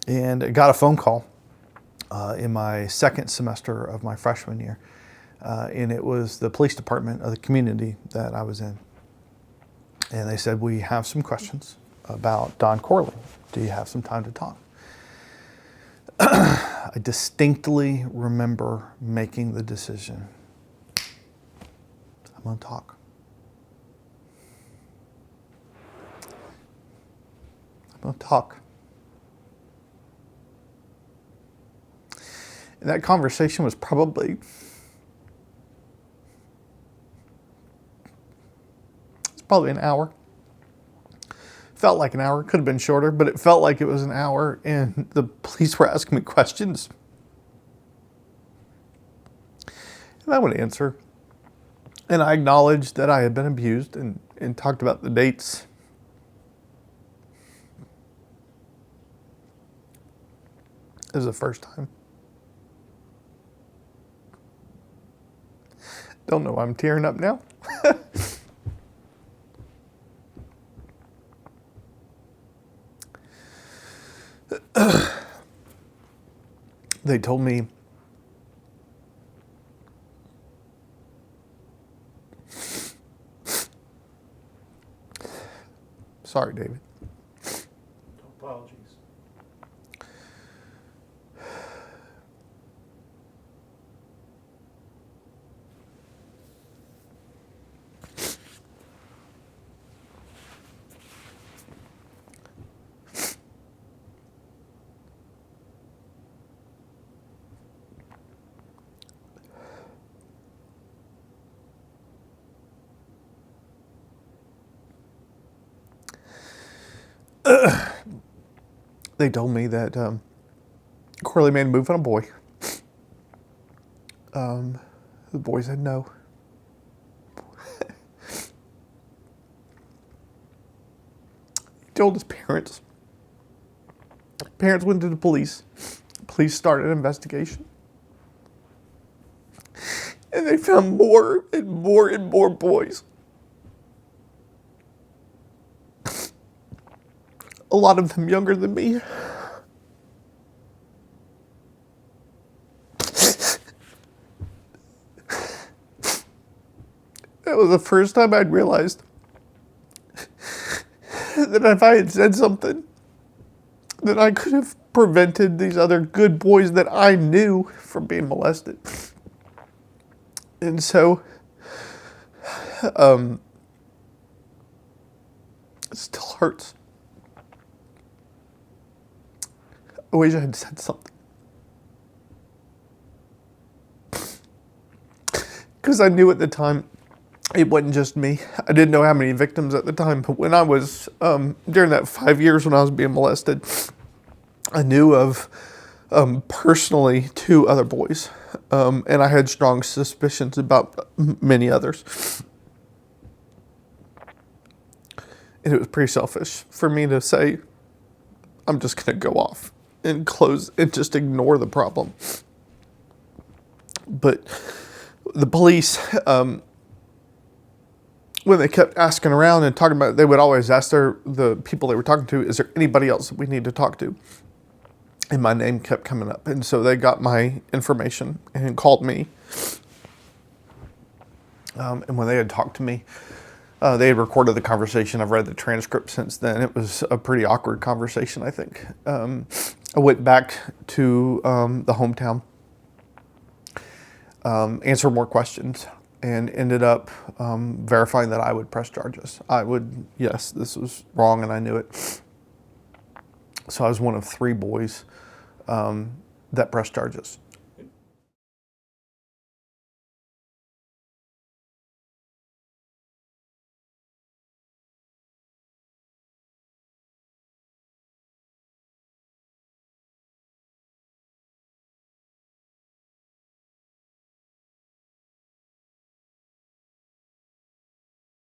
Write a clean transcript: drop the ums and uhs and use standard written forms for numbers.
And I got a phone call in my second semester of my freshman year. And it was the police department of the community that I was in. And they said, we have some questions about Don Corley. Do you have some time to talk? I distinctly remember making the decision. I'm going to talk. I'm going to talk. And that conversation was probably an hour. Felt like an hour. Could have been shorter, but it felt like it was an hour. And the police were asking me questions. And I would answer. And I acknowledged that I had been abused and talked about the dates. It was the first time. Don't know why I'm tearing up now. They told me sorry, David. Apologies. They told me that Corley made a move on a boy. The boy said no. He told his parents. Parents went to the police. Police started an investigation. And they found more and more and more boys. A lot of them younger than me. That was the first time I'd realized that if I had said something, that I could have prevented these other good boys that I knew from being molested. And so, it still hurts. I wish I had said something. Because I knew at the time it wasn't just me. I didn't know how many victims at the time, but when I was, during that 5 years when I was being molested, I knew of personally 2 other boys. And I had strong suspicions about many others. And it was pretty selfish for me to say, I'm just going to go off and close and just ignore the problem. But the police, when they kept asking around and talking about it, they would always ask the people they were talking to, is there anybody else that we need to talk to? And my name kept coming up. And so they got my information and called me. And when they had talked to me, they had recorded the conversation. I've read the transcript since then. It was a pretty awkward conversation, I think. I went back to the hometown, answered more questions, and ended up verifying that I would press charges. Yes, this was wrong, and I knew it. So I was one of 3 boys that pressed charges.